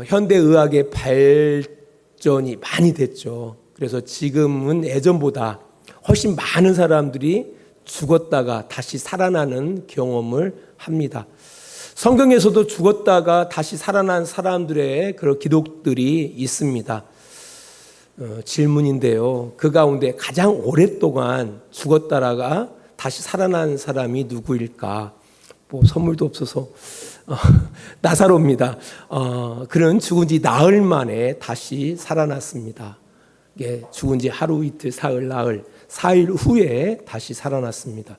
현대의학의 발전이 많이 됐죠. 그래서 지금은 예전보다 훨씬 많은 사람들이 죽었다가 다시 살아나는 경험을 합니다. 성경에서도 죽었다가 다시 살아난 사람들의 그런 기록들이 있습니다. 질문인데요. 그 가운데 가장 오랫동안 죽었다가 다시 살아난 사람이 누구일까? 선물도 없어서 나사로입니다. 그는 죽은 지 나흘 만에 다시 살아났습니다. 죽은 지 하루, 이틀, 사흘, 나흘, 4일 후에 다시 살아났습니다.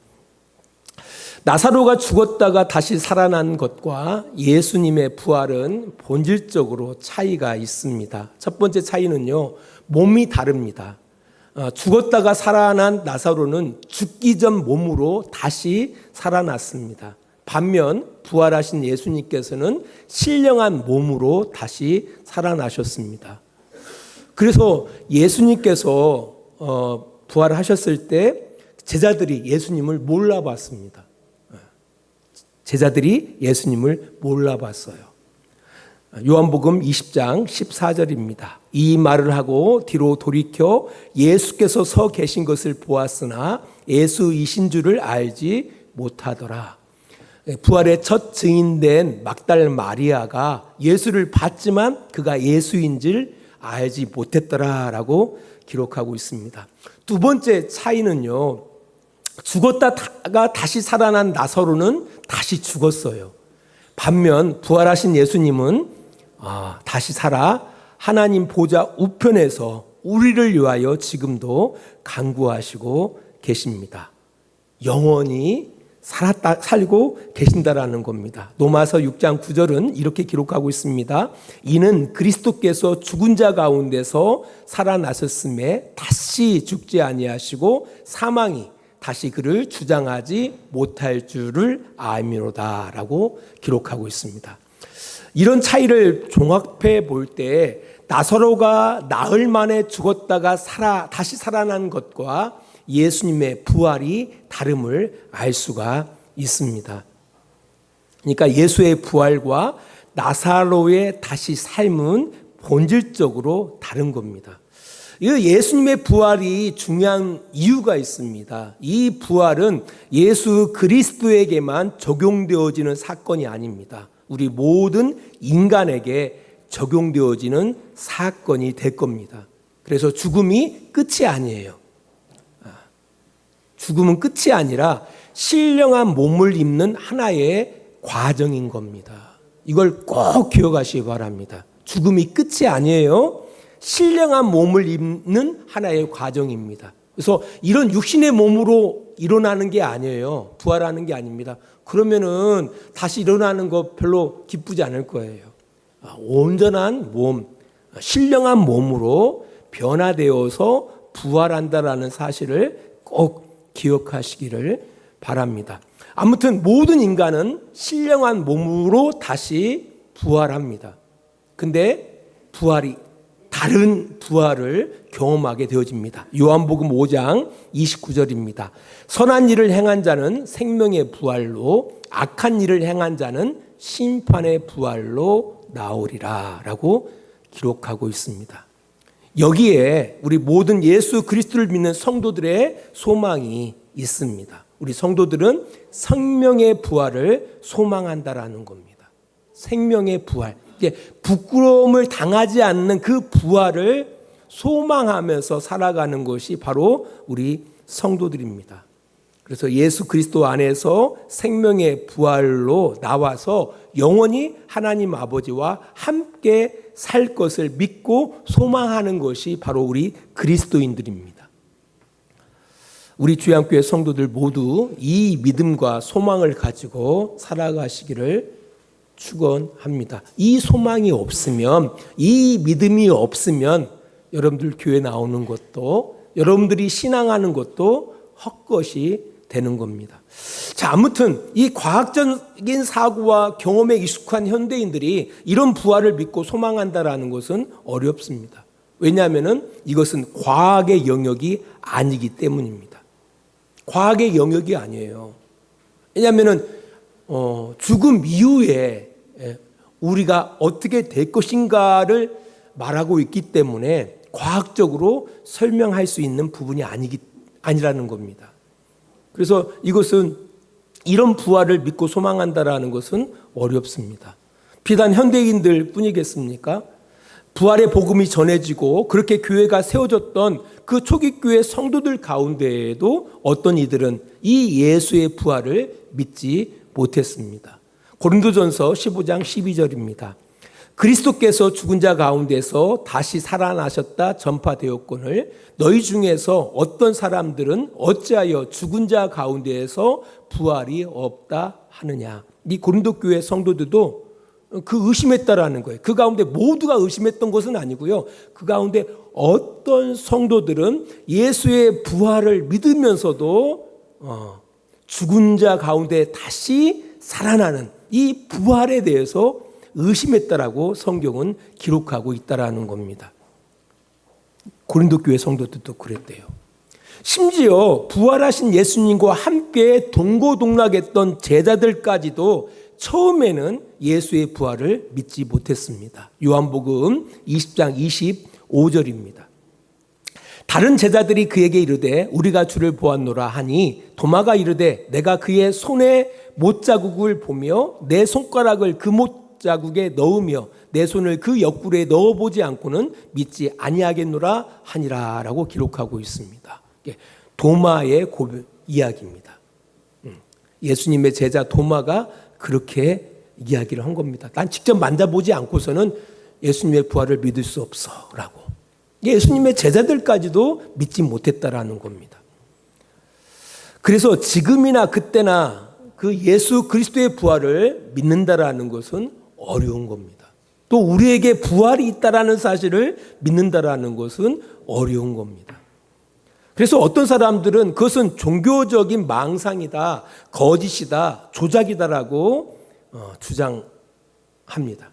나사로가 죽었다가 다시 살아난 것과 예수님의 부활은 본질적으로 차이가 있습니다. 첫 번째 차이는요, 몸이 다릅니다. 죽었다가 살아난 나사로는 죽기 전 몸으로 다시 살아났습니다. 반면 부활하신 예수님께서는 신령한 몸으로 다시 살아나셨습니다. 그래서 예수님께서 부활하셨을 때 제자들이 예수님을 몰라봤습니다. 제자들이 예수님을 몰라봤어요. 요한복음 20장 14절입니다. 이 말을 하고 뒤로 돌이켜 예수께서 서 계신 것을 보았으나 예수이신 줄을 알지 못하더라. 부활의 첫 증인된 막달 마리아가 예수를 봤지만 그가 예수인 줄 알지 못했더라라고 기록하고 있습니다. 두 번째 차이는요, 죽었다가 다시 살아난 나사로는 다시 죽었어요. 반면 부활하신 예수님은 다시 살아 하나님 보좌 우편에서 우리를 위하여 지금도 간구하시고 계십니다. 영원히 살고 계신다라는 겁니다. 로마서 6장 9절은 이렇게 기록하고 있습니다. 이는 그리스도께서 죽은 자 가운데서 살아나셨음에 다시 죽지 아니하시고 사망이 다시 그를 주장하지 못할 줄을 아미로다라고 기록하고 있습니다. 이런 차이를 종합해 볼 때 나사로가 나흘 만에 죽었다가 다시 살아난 것과 예수님의 부활이 다름을 알 수가 있습니다. 그러니까 예수의 부활과 나사로의 다시 삶은 본질적으로 다른 겁니다. 예수님의 부활이 중요한 이유가 있습니다. 이 부활은 예수 그리스도에게만 적용되어지는 사건이 아닙니다. 우리 모든 인간에게 적용되어지는 사건이 될 겁니다. 그래서 죽음이 끝이 아니에요. 죽음은 끝이 아니라 신령한 몸을 입는 하나의 과정인 겁니다. 이걸 꼭 기억하시기 바랍니다. 죽음이 끝이 아니에요. 신령한 몸을 입는 하나의 과정입니다. 그래서 이런 육신의 몸으로 일어나는 게 아니에요. 부활하는 게 아닙니다. 그러면은 다시 일어나는 거 별로 기쁘지 않을 거예요. 온전한 몸, 신령한 몸으로 변화되어서 부활한다라는 사실을 꼭 기억하시기를 바랍니다. 아무튼 모든 인간은 신령한 몸으로 다시 부활합니다. 근데 부활이 다른 부활을 경험하게 되어집니다. 요한복음 5장 29절입니다. 선한 일을 행한 자는 생명의 부활로, 악한 일을 행한 자는 심판의 부활로 나오리라 라고 기록하고 있습니다. 여기에 우리 모든 예수 그리스도를 믿는 성도들의 소망이 있습니다. 우리 성도들은 생명의 부활을 소망한다라는 겁니다. 생명의 부활. 부끄러움을 당하지 않는 그 부활을 소망하면서 살아가는 것이 바로 우리 성도들입니다. 그래서 예수 그리스도 안에서 생명의 부활로 나와서 영원히 하나님 아버지와 함께 살 것을 믿고 소망하는 것이 바로 우리 그리스도인들입니다. 우리 주양교회 성도들 모두 이 믿음과 소망을 가지고 살아가시기를 축원합니다. 이 소망이 없으면, 이 믿음이 없으면 여러분들 교회 나오는 것도, 여러분들이 신앙하는 것도 헛것이 되는 겁니다. 자, 아무튼 이 과학적인 사고와 경험에 익숙한 현대인들이 이런 부활을 믿고 소망한다라는 것은 어렵습니다. 왜냐하면 이것은 과학의 영역이 아니기 때문입니다. 과학의 영역이 아니에요. 왜냐하면 죽음 이후에 우리가 어떻게 될 것인가를 말하고 있기 때문에 과학적으로 설명할 수 있는 부분이 아니라는 겁니다. 그래서 이것은 이런 부활을 믿고 소망한다라는 것은 어렵습니다. 비단 현대인들 뿐이겠습니까? 부활의 복음이 전해지고 그렇게 교회가 세워졌던 그 초기 교회 성도들 가운데에도 어떤 이들은 이 예수의 부활을 믿지 못했습니다. 고린도전서 15장 12절입니다. 그리스도께서 죽은 자 가운데서 다시 살아나셨다 전파되었거늘 너희 중에서 어떤 사람들은 어찌하여 죽은 자 가운데에서 부활이 없다 하느냐. 이 고린도 교회 성도들도 그 의심했다라는 거예요. 그 가운데 모두가 의심했던 것은 아니고요. 그 가운데 어떤 성도들은 예수의 부활을 믿으면서도 죽은 자 가운데 다시 살아나는 이 부활에 대해서 의심했다라고 성경은 기록하고 있다라는 겁니다. 고린도 교회 성도들도 그랬대요. 심지어 부활하신 예수님과 함께 동고동락했던 제자들까지도 처음에는 예수의 부활을 믿지 못했습니다. 요한복음 20장 25절입니다. 다른 제자들이 그에게 이르되 우리가 주를 보았노라 하니 도마가 이르되 내가 그의 손에 못자국을 보며 내 손가락을 그 못자국에 넣으며 내 손을 그 옆구리에 넣어보지 않고는 믿지 아니하겠노라 하니라 라고 기록하고 있습니다. 도마의 이야기입니다. 예수님의 제자 도마가 그렇게 이야기를 한 겁니다. 난 직접 만져보지 않고서는 예수님의 부활을 믿을 수 없어 라고. 예수님의 제자들까지도 믿지 못했다라는 겁니다. 그래서 지금이나 그때나 그 예수 그리스도의 부활을 믿는다라는 것은 어려운 겁니다. 또 우리에게 부활이 있다라는 사실을 믿는다라는 것은 어려운 겁니다. 그래서 어떤 사람들은 그것은 종교적인 망상이다, 거짓이다, 조작이다라고 주장합니다.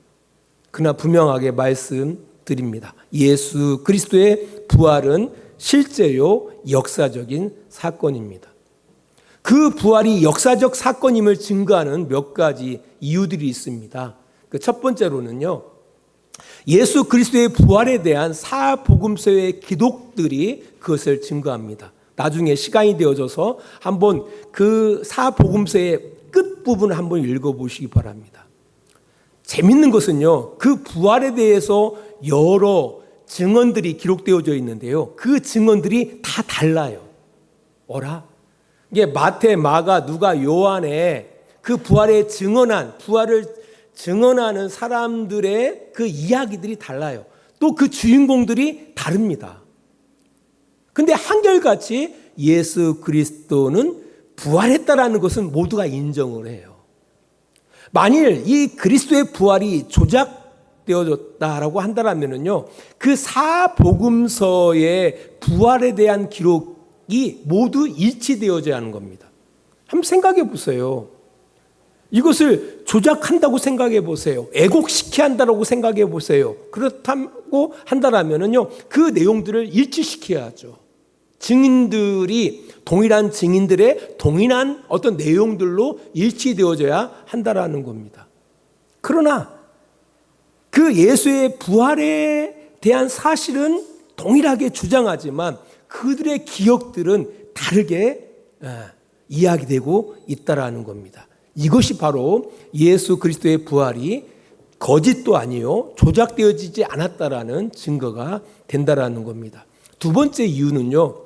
그러나 분명하게 말씀드립니다. 예수 그리스도의 부활은 실제요 역사적인 사건입니다. 그 부활이 역사적 사건임을 증거하는 몇 가지 이유들이 있습니다. 그 첫 번째로는요, 예수 그리스도의 부활에 대한 사복음서의 기록들이 그것을 증거합니다. 나중에 시간이 되어져서 한번 그 사복음서의 끝부분을 한번 읽어보시기 바랍니다. 재밌는 것은요, 그 부활에 대해서 여러 증언들이 기록되어져 있는데요. 그 증언들이 다 달라요. 이게 마태, 마가, 누가, 요한의 그 부활을 증언하는 사람들의 그 이야기들이 달라요. 또 그 주인공들이 다릅니다. 근데 한결같이 예수 그리스도는 부활했다라는 것은 모두가 인정을 해요. 만일 이 그리스도의 부활이 조작되어졌다라고 한다면요, 그 사복음서의 부활에 대한 기록이 모두 일치되어져야 하는 겁니다. 한번 생각해 보세요. 이것을 조작한다고 생각해 보세요. 왜곡시켜야 한다고 생각해 보세요. 그렇다고 한다면요, 그 내용들을 일치시켜야죠. 동일한 증인들의 동일한 어떤 내용들로 일치되어져야 한다라는 겁니다. 그러나 그 예수의 부활에 대한 사실은 동일하게 주장하지만 그들의 기억들은 다르게 이야기되고 있다라는 겁니다. 이것이 바로 예수 그리스도의 부활이 거짓도 아니요 조작되어지지 않았다라는 증거가 된다라는 겁니다. 두 번째 이유는요,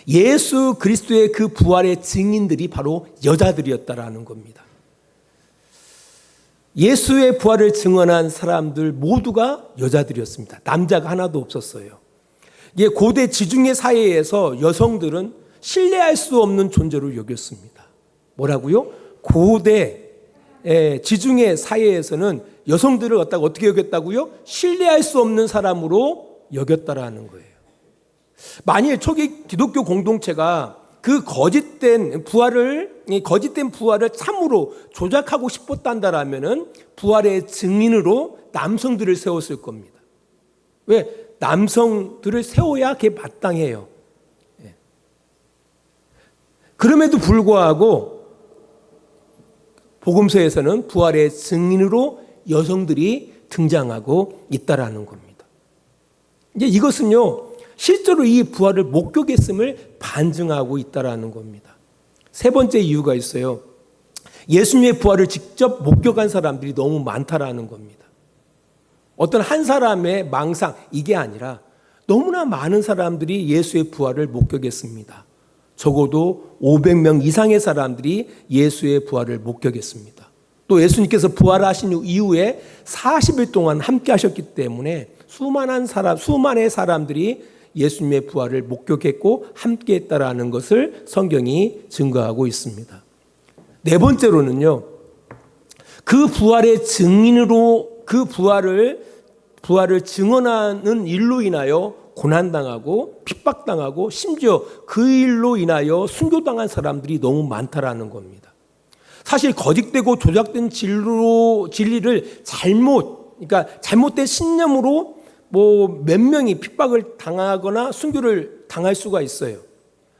예수 그리스도의 그 부활의 증인들이 바로 여자들이었다라는 겁니다. 예수의 부활을 증언한 사람들 모두가 여자들이었습니다. 남자가 하나도 없었어요. 고대 지중해 사회에서 여성들은 신뢰할 수 없는 존재로 여겼습니다. 뭐라고요? 고대 지중해 사회에서는 여성들을 어떻게 여겼다고요? 신뢰할 수 없는 사람으로 여겼다라는 거예요. 만일 초기 기독교 공동체가 그 거짓된 부활을 참으로 조작하고 싶었단다라면은 부활의 증인으로 남성들을 세웠을 겁니다. 왜? 남성들을 세워야 그게 마땅해요. 그럼에도 불구하고 복음서에서는 부활의 증인으로 여성들이 등장하고 있다라는 겁니다. 이제 이것은요, 실제로 이 부활을 목격했음을 반증하고 있다라는 겁니다. 세 번째 이유가 있어요. 예수님의 부활을 직접 목격한 사람들이 너무 많다라는 겁니다. 어떤 한 사람의 망상, 이게 아니라 너무나 많은 사람들이 예수의 부활을 목격했습니다. 적어도 500명 이상의 사람들이 예수의 부활을 목격했습니다. 또 예수님께서 부활하신 이후에 40일 동안 함께 하셨기 때문에 수많은 사람들이 예수님의 부활을 목격했고 함께 했다라는 것을 성경이 증거하고 있습니다. 네 번째로는요, 그 부활의 증인으로 그 부활을 증언하는 일로 인하여 고난당하고 핍박당하고 심지어 그 일로 인하여 순교당한 사람들이 너무 많다라는 겁니다. 사실 거짓되고 조작된 진리를 잘못된 신념으로 몇 명이 핍박을 당하거나 순교를 당할 수가 있어요.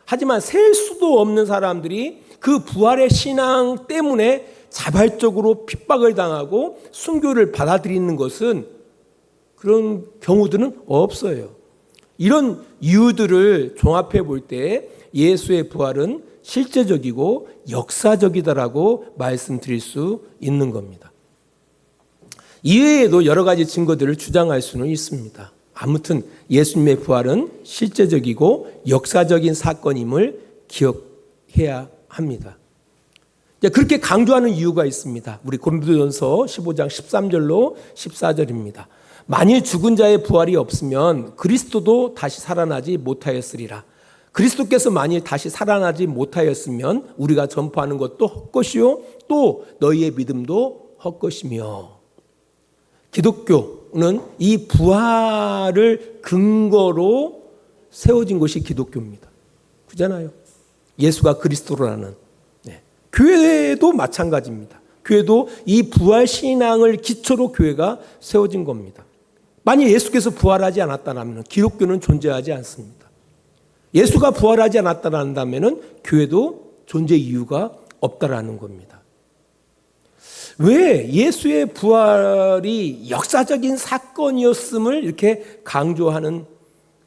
하지만 셀 수도 없는 사람들이 그 부활의 신앙 때문에 자발적으로 핍박을 당하고 순교를 받아들이는 것은 그런 경우들은 없어요. 이런 이유들을 종합해 볼 때 예수의 부활은 실제적이고 역사적이다라고 말씀드릴 수 있는 겁니다. 이외에도 여러 가지 증거들을 주장할 수는 있습니다. 아무튼 예수님의 부활은 실제적이고 역사적인 사건임을 기억해야 합니다. 그렇게 강조하는 이유가 있습니다. 우리 고린도전서 15장 13절로 14절입니다. 만일 죽은 자의 부활이 없으면 그리스도도 다시 살아나지 못하였으리라. 그리스도께서 만일 다시 살아나지 못하였으면 우리가 전파하는 것도 헛것이요 또 너희의 믿음도 헛것이며. 기독교는 이 부활을 근거로 세워진 것이 기독교입니다. 그잖아요. 예수가 그리스도라는. 교회도 마찬가지입니다. 교회도 이 부활 신앙을 기초로 교회가 세워진 겁니다. 만약 예수께서 부활하지 않았다면 기독교는 존재하지 않습니다. 예수가 부활하지 않았다면 교회도 존재 이유가 없다라는 겁니다. 왜 예수의 부활이 역사적인 사건이었음을 이렇게 강조하는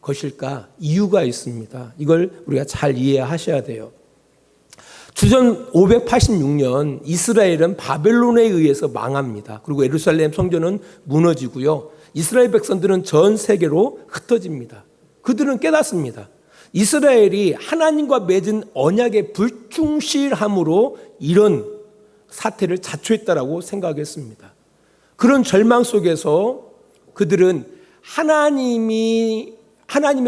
것일까? 이유가 있습니다. 이걸 우리가 잘 이해하셔야 돼요. 주전 586년 이스라엘은 바벨론에 의해서 망합니다. 그리고 예루살렘 성전은 무너지고요. 이스라엘 백성들은 전 세계로 흩어집니다. 그들은 깨닫습니다. 이스라엘이 하나님과 맺은 언약에 불충실함으로 이런 사태를 자초했다라고 생각했습니다. 그런 절망 속에서 그들은 하나님의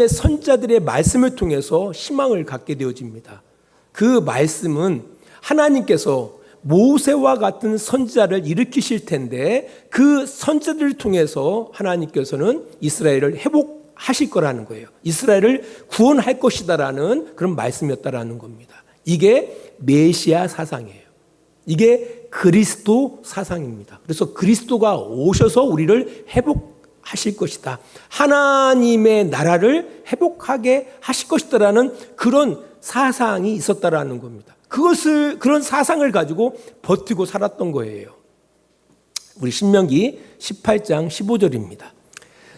선자들의 말씀을 통해서 희망을 갖게 되어집니다. 그 말씀은 하나님께서 모세와 같은 선지자를 일으키실 텐데 그 선지자들을 통해서 하나님께서는 이스라엘을 회복하실 거라는 거예요. 이스라엘을 구원할 것이다라는 그런 말씀이었다라는 겁니다. 이게 메시아 사상이에요. 이게 그리스도 사상입니다. 그래서 그리스도가 오셔서 우리를 회복하실 것이다. 하나님의 나라를 회복하게 하실 것이다라는 그런 사상이 있었다라는 겁니다. 그런 사상을 가지고 버티고 살았던 거예요. 우리 신명기 18장 15절입니다.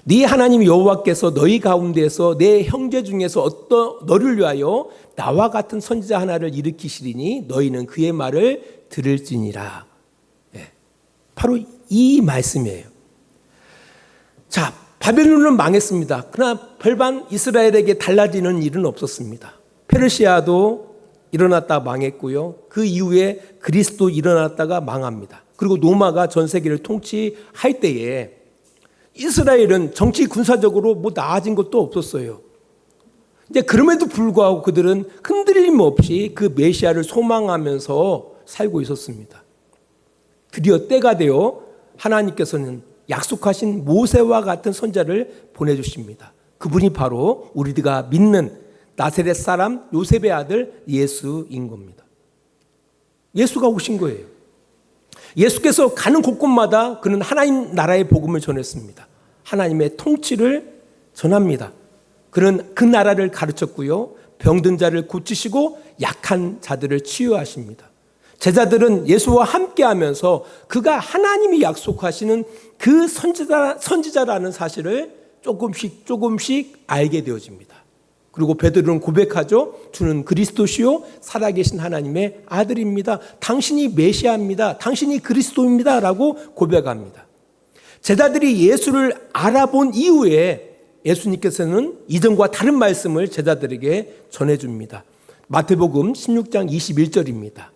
네 하나님 여호와께서 너희 가운데서 내 형제 중에서 너를 위하여 나와 같은 선지자 하나를 일으키시리니 너희는 그의 말을 들을지니라. 바로 이 말씀이에요. 자, 바벨론은 망했습니다. 그러나 별반 이스라엘에게 달라지는 일은 없었습니다. 페르시아도 일어났다 망했고요. 그 이후에 그리스도 일어났다가 망합니다. 그리고 로마가 전 세계를 통치할 때에 이스라엘은 정치 군사적으로 나아진 것도 없었어요. 이제 그럼에도 불구하고 그들은 흔들림 없이 그 메시아를 소망하면서 살고 있었습니다. 드디어 때가 되어 하나님께서는 약속하신 모세와 같은 선자를 보내주십니다. 그분이 바로 우리가 믿는 나사렛 사람 요셉의 아들 예수인 겁니다. 예수가 오신 거예요. 예수께서 가는 곳곳마다 그는 하나님 나라의 복음을 전했습니다. 하나님의 통치를 전합니다. 그는 그 나라를 가르쳤고요. 병든 자를 고치시고 약한 자들을 치유하십니다. 제자들은 예수와 함께하면서 그가 하나님이 약속하시는 그 선지자라는 사실을 조금씩 알게 되어집니다. 그리고 베드로는 고백하죠. 주는 그리스도시요 살아계신 하나님의 아들입니다. 당신이 메시아입니다. 당신이 그리스도입니다. 라고 고백합니다. 제자들이 예수를 알아본 이후에 예수님께서는 이전과 다른 말씀을 제자들에게 전해줍니다. 마태복음 16장 21절입니다.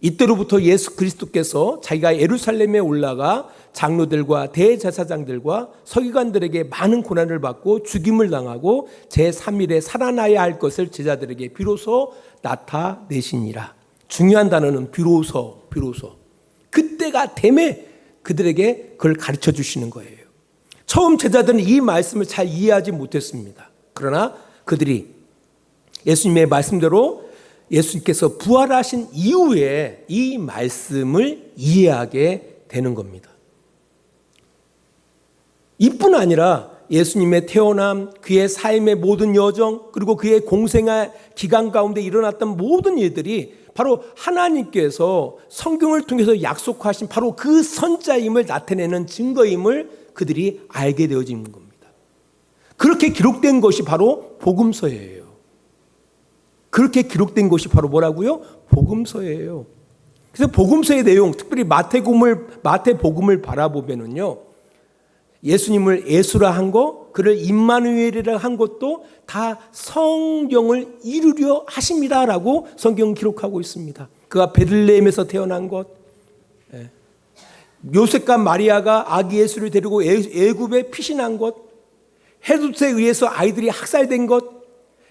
이때로부터 예수 그리스도께서 자기가 예루살렘에 올라가 장로들과 대제사장들과 서기관들에게 많은 고난을 받고 죽임을 당하고 제3일에 살아나야 할 것을 제자들에게 비로소 나타내시니라. 중요한 단어는 비로소. 그때가 되매 그들에게 그걸 가르쳐 주시는 거예요. 처음 제자들은 이 말씀을 잘 이해하지 못했습니다. 그러나 그들이 예수님의 말씀대로 예수님께서 부활하신 이후에 이 말씀을 이해하게 되는 겁니다. 이뿐 아니라 예수님의 태어남, 그의 삶의 모든 여정, 그리고 그의 공생의 기간 가운데 일어났던 모든 일들이 바로 하나님께서 성경을 통해서 약속하신 바로 그 선자임을 나타내는 증거임을 그들이 알게 되어지는 겁니다. 그렇게 기록된 것이 바로 복음서예요. 그렇게 기록된 것이 바로 뭐라고요? 복음서예요. 그래서 복음서의 내용, 특별히 마태복음을 바라보면은요, 예수님을 예수라 한 거, 그를 임마누엘이라 한 것도 다 성경을 이루려 하십니다라고 성경은 기록하고 있습니다. 그가 베들레헴에서 태어난 것, 요셉과 마리아가 아기 예수를 데리고 애굽에 피신한 것, 헤롯에 의해서 아이들이 학살된 것,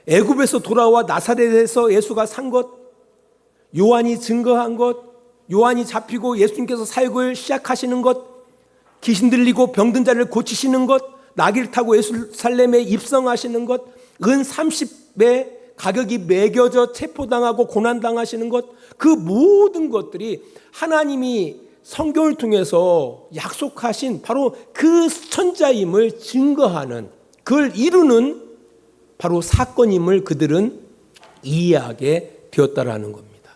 애굽에서 돌아와 나사렛에서 예수가 산 것, 요한이 증거한 것, 요한이 잡히고 예수님께서 사역을 시작하시는 것, 귀신 들리고 병든 자를 고치시는 것, 나귀를 타고 예루살렘에 입성하시는 것, 은 30배 가격이 매겨져 체포당하고 고난당하시는 것, 그 모든 것들이 하나님이 성경을 통해서 약속하신 바로 그 천자임을 증거하는, 그걸 이루는 바로 사건임을 그들은 이해하게 되었다라는 겁니다.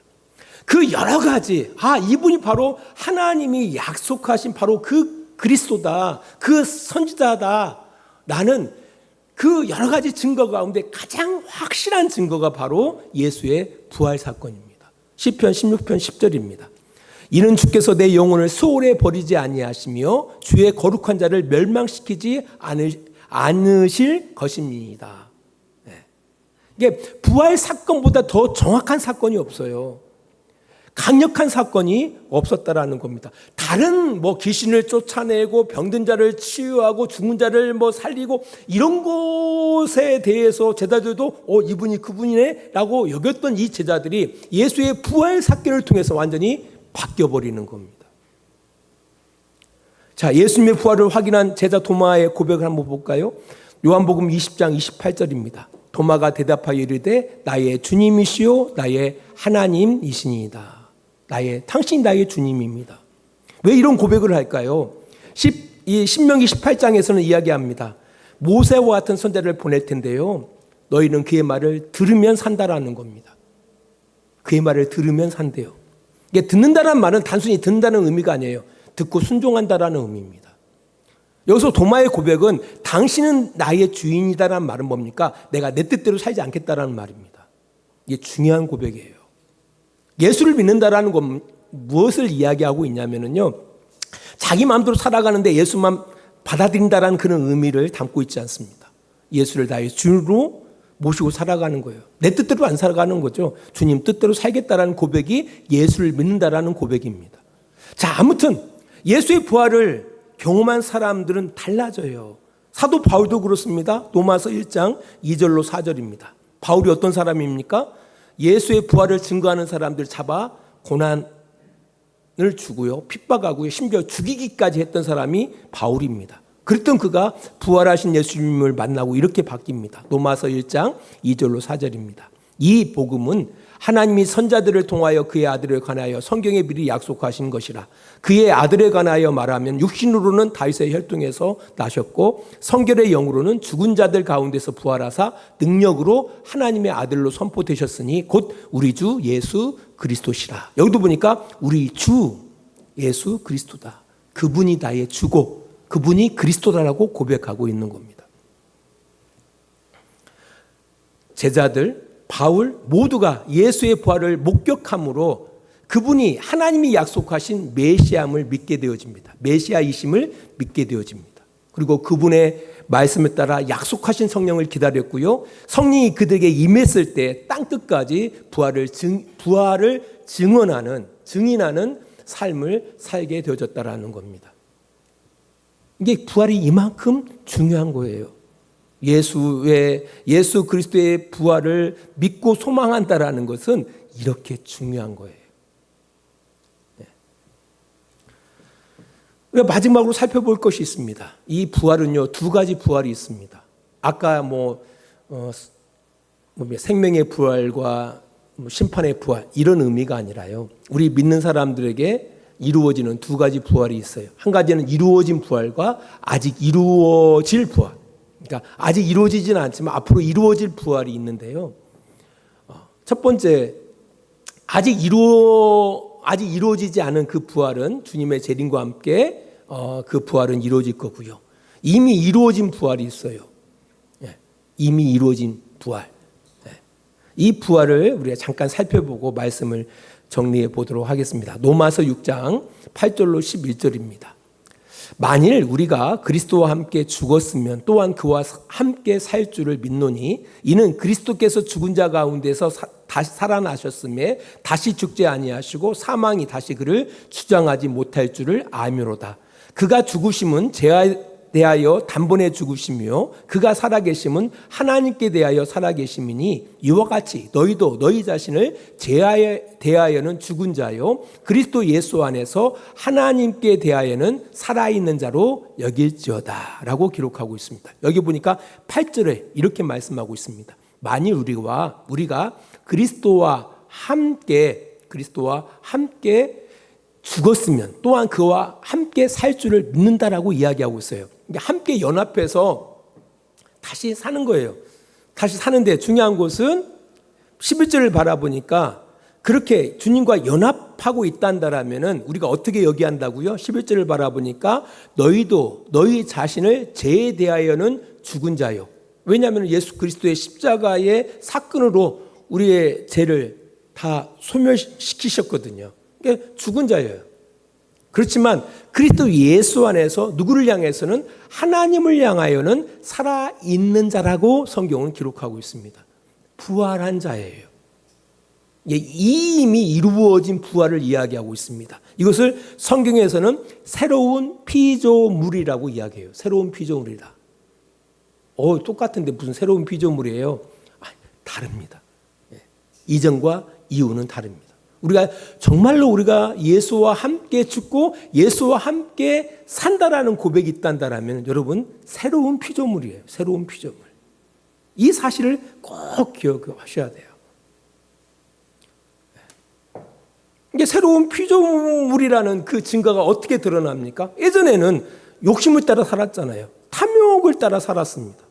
그 여러 가지, 이분이 바로 하나님이 약속하신 바로 그 그리스도다, 그 선지자다 라는 그 여러 가지 증거 가운데 가장 확실한 증거가 바로 예수의 부활 사건입니다. 시편 16편 10절입니다. 이는 주께서 내 영혼을 수월에 버리지 아니하시며 주의 거룩한 자를 멸망시키지 않으실 것입니다. 이게 부활 사건보다 더 정확한 사건이 없어요. 강력한 사건이 없었다라는 겁니다. 다른 귀신을 쫓아내고 병든 자를 치유하고 죽은 자를 살리고 이런 것에 대해서 제자들도 이분이 그분이네라고 여겼던 이 제자들이 예수의 부활 사건을 통해서 완전히 바뀌어버리는 겁니다. 자, 예수님의 부활을 확인한 제자 도마의 고백을 한번 볼까요? 요한복음 20장 28절입니다. 도마가 대답하여 이르되 나의 주님이시요 나의 하나님이시니이다. 당신이 나의 주님입니다. 왜 이런 고백을 할까요? 신명기 18장에서는 이야기합니다. 모세와 같은 선지자를 보낼 텐데요, 너희는 그의 말을 들으면 산다라는 겁니다. 그의 말을 들으면 산대요. 이게 듣는다는 말은 단순히 듣는다는 의미가 아니에요. 듣고 순종한다라는 의미입니다. 여기서 도마의 고백은 당신은 나의 주인이다라는 말은 뭡니까? 내가 내 뜻대로 살지 않겠다라는 말입니다. 이게 중요한 고백이에요. 예수를 믿는다라는 건 무엇을 이야기하고 있냐면요, 자기 마음대로 살아가는데 예수만 받아들인다라는 그런 의미를 담고 있지 않습니다. 예수를 나의 주로 모시고 살아가는 거예요. 내 뜻대로 안 살아가는 거죠. 주님 뜻대로 살겠다라는 고백이 예수를 믿는다라는 고백입니다. 자, 아무튼 예수의 부활을 경험한 사람들은 달라져요. 사도 바울도 그렇습니다. 로마서 1장 2절로 4절입니다. 바울이 어떤 사람입니까? 예수의 부활을 증거하는 사람들 잡아 고난을 주고요, 핍박하고요, 심지어 죽이기까지 했던 사람이 바울입니다. 그랬던 그가 부활하신 예수님을 만나고 이렇게 바뀝니다. 로마서 1장 2절로 4절입니다. 이 복음은 하나님이 선자들을 통하여 그의 아들에 관하여 성경에 미리 약속하신 것이라. 그의 아들에 관하여 말하면 육신으로는 다윗의 혈통에서 나셨고 성결의 영으로는 죽은 자들 가운데서 부활하사 능력으로 하나님의 아들로 선포되셨으니 곧 우리 주 예수 그리스도시라. 여기도 보니까 우리 주 예수 그리스도다. 그분이 나의 주고 그분이 그리스도다라고 고백하고 있는 겁니다. 제자들 바울 모두가 예수의 부활을 목격함으로 그분이 하나님이 약속하신 메시아임을 믿게 되어집니다. 메시아이심을 믿게 되어집니다. 그리고 그분의 말씀에 따라 약속하신 성령을 기다렸고요. 성령이 그들에게 임했을 때 땅끝까지 부활을 증인하는 삶을 살게 되어졌다라는 겁니다. 이게 부활이 이만큼 중요한 거예요. 예수 그리스도의 부활을 믿고 소망한다라는 것은 이렇게 중요한 거예요. 우리가 마지막으로 살펴볼 것이 있습니다. 이 부활은요, 두 가지 부활이 있습니다. 아까 생명의 부활과 심판의 부활 이런 의미가 아니라요. 우리 믿는 사람들에게 이루어지는 두 가지 부활이 있어요. 한 가지는 이루어진 부활과 아직 이루어질 부활. 그러니까 아직 이루어지지는 않지만 앞으로 이루어질 부활이 있는데요. 첫 번째, 아직 이루어지지 않은 그 부활은 주님의 재림과 함께 그 부활은 이루어질 거고요. 이미 이루어진 부활이 있어요. 이미 이루어진 부활. 이 부활을 우리가 잠깐 살펴보고 말씀을 정리해 보도록 하겠습니다. 로마서 6장 8절로 11절입니다. 만일 우리가 그리스도와 함께 죽었으면 또한 그와 함께 살 줄을 믿노니 이는 그리스도께서 죽은 자 가운데서 다시 살아나셨음에 다시 죽지 아니하시고 사망이 다시 그를 주장하지 못할 줄을 아미로다. 그가 죽으심은 죄에 대하여 단번에 죽으시며 그가 살아계심은 하나님께 대하여 살아계심이니 이와 같이 너희도 너희 자신을 죄에 대하여는 죽은 자요 그리스도 예수 안에서 하나님께 대하여는 살아있는 자로 여길지어다 라고 기록하고 있습니다. 여기 보니까 8절에 이렇게 말씀하고 있습니다. 만일 우리가 그리스도와 함께 죽었으면 또한 그와 함께 살 줄을 믿는다라고 이야기하고 있어요. 함께 연합해서 다시 사는 거예요. 다시 사는데 중요한 것은 11절을 바라보니까 그렇게 주님과 연합하고 있단다라면은 우리가 어떻게 여기한다고요? 11절을 바라보니까 너희도 너희 자신을 죄에 대하여는 죽은 자요. 왜냐하면 예수 그리스도의 십자가의 사건으로 우리의 죄를 다 소멸시키셨거든요. 그러니까 죽은 자예요. 그렇지만 그리스도 예수 안에서 누구를 향해서는 하나님을 향하여는 살아있는 자라고 성경은 기록하고 있습니다. 부활한 자예요. 이미 이루어진 부활을 이야기하고 있습니다. 이것을 성경에서는 새로운 피조물이라고 이야기해요. 새로운 피조물이다. 똑같은데 무슨 새로운 피조물이에요? 다릅니다. 이전과 이후는 다릅니다. 우리가 예수와 함께 죽고 예수와 함께 산다라는 고백이 있단다라면 여러분 새로운 피조물이에요. 새로운 피조물. 이 사실을 꼭 기억하셔야 돼요. 이게 새로운 피조물이라는 그 증거가 어떻게 드러납니까? 예전에는 욕심을 따라 살았잖아요. 탐욕을 따라 살았습니다.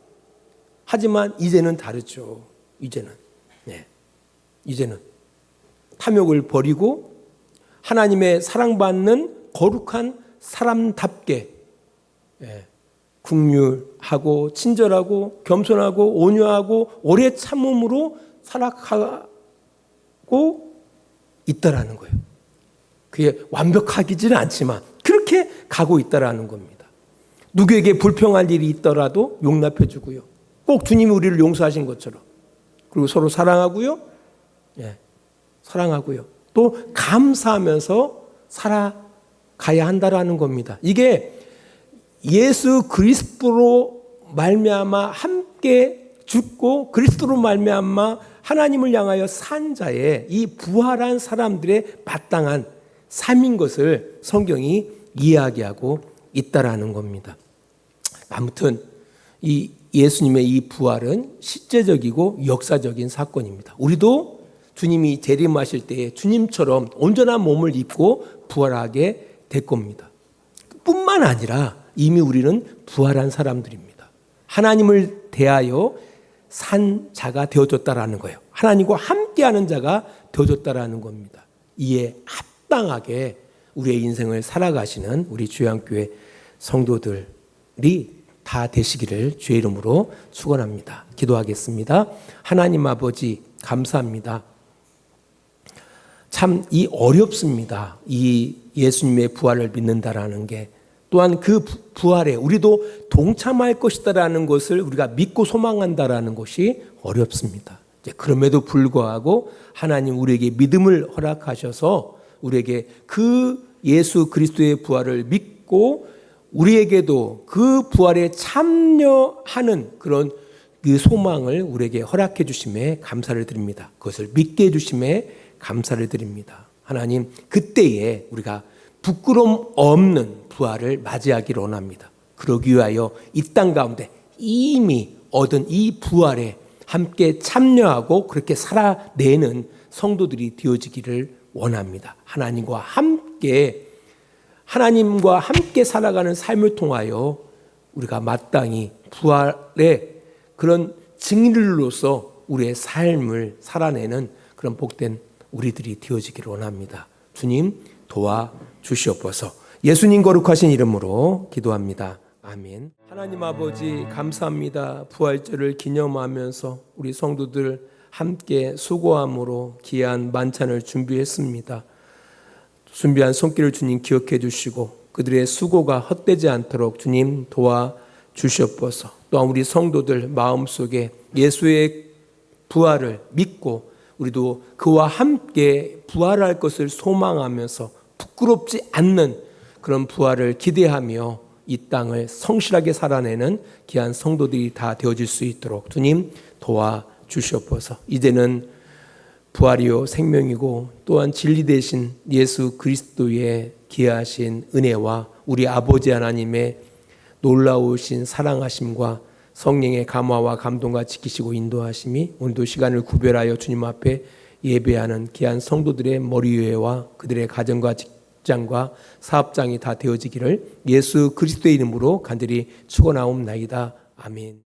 하지만 이제는 다르죠. 이제는 탐욕을 버리고 하나님의 사랑받는 거룩한 사람답게 긍휼하고 친절하고 겸손하고 온유하고 오래 참음으로 살아가고 있다라는 거예요. 그게 완벽하지는 않지만 그렇게 가고 있다라는 겁니다. 누구에게 불평할 일이 있더라도 용납해 주고요. 꼭 주님이 우리를 용서하신 것처럼. 그리고 서로 사랑하고요. 사랑하고요. 또 감사하면서 살아가야 한다라는 겁니다. 이게 예수 그리스도로 말미암아 함께 죽고 그리스도로 말미암아 하나님을 향하여 산 자의 이 부활한 사람들의 마땅한 삶인 것을 성경이 이야기하고 있다라는 겁니다. 아무튼 이 예수님의 이 부활은 실제적이고 역사적인 사건입니다. 우리도 주님이 재림하실 때에 주님처럼 온전한 몸을 입고 부활하게 될 겁니다. 뿐만 아니라 이미 우리는 부활한 사람들입니다. 하나님을 대하여 산 자가 되어졌다라는 거예요. 하나님과 함께하는 자가 되어졌다라는 겁니다. 이에 합당하게 우리의 인생을 살아가시는 우리 주양교회 성도들이 다 되시기를 주의 이름으로 축원합니다. 기도하겠습니다. 하나님 아버지 감사합니다. 참 이 어렵습니다. 이 예수님의 부활을 믿는다라는 게 또한 그 부활에 우리도 동참할 것이다라는 것을 우리가 믿고 소망한다라는 것이 어렵습니다. 그럼에도 불구하고 하나님 우리에게 믿음을 허락하셔서 우리에게 그 예수 그리스도의 부활을 믿고 우리에게도 그 부활에 참여하는 그런 그 소망을 우리에게 허락해 주심에 감사를 드립니다. 그것을 믿게 해 주심에 감사를 드립니다. 하나님 그때에 우리가 부끄러움 없는 부활을 맞이하기를 원합니다. 그러기 위하여 이 땅 가운데 이미 얻은 이 부활에 함께 참여하고 그렇게 살아내는 성도들이 되어지기를 원합니다. 하나님과 함께 살아가는 삶을 통하여 우리가 마땅히 부활의 그런 증인으로서 우리의 삶을 살아내는 그런 복된 우리들이 되어지기를 원합니다. 주님 도와주시옵소서. 예수님 거룩하신 이름으로 기도합니다. 아멘. 하나님 아버지 감사합니다. 부활절을 기념하면서 우리 성도들 함께 수고함으로 귀한 만찬을 준비했습니다. 준비한 손길을 주님 기억해 주시고 그들의 수고가 헛되지 않도록 주님 도와주시옵소서. 또한 우리 성도들 마음속에 예수의 부활을 믿고 우리도 그와 함께 부활할 것을 소망하면서 부끄럽지 않는 그런 부활을 기대하며 이 땅을 성실하게 살아내는 귀한 성도들이 다 되어질 수 있도록 주님 도와주시옵소서. 이제는 부활이요 생명이고 또한 진리 되신 예수 그리스도의 귀하신 은혜와 우리 아버지 하나님의 놀라우신 사랑하심과 성령의 감화와 감동과 지키시고 인도하심이 오늘도 시간을 구별하여 주님 앞에 예배하는 귀한 성도들의 머리 위에와 그들의 가정과 직장과 사업장이 다 되어지기를 예수 그리스도의 이름으로 간절히 축원하옵나이다. 아멘.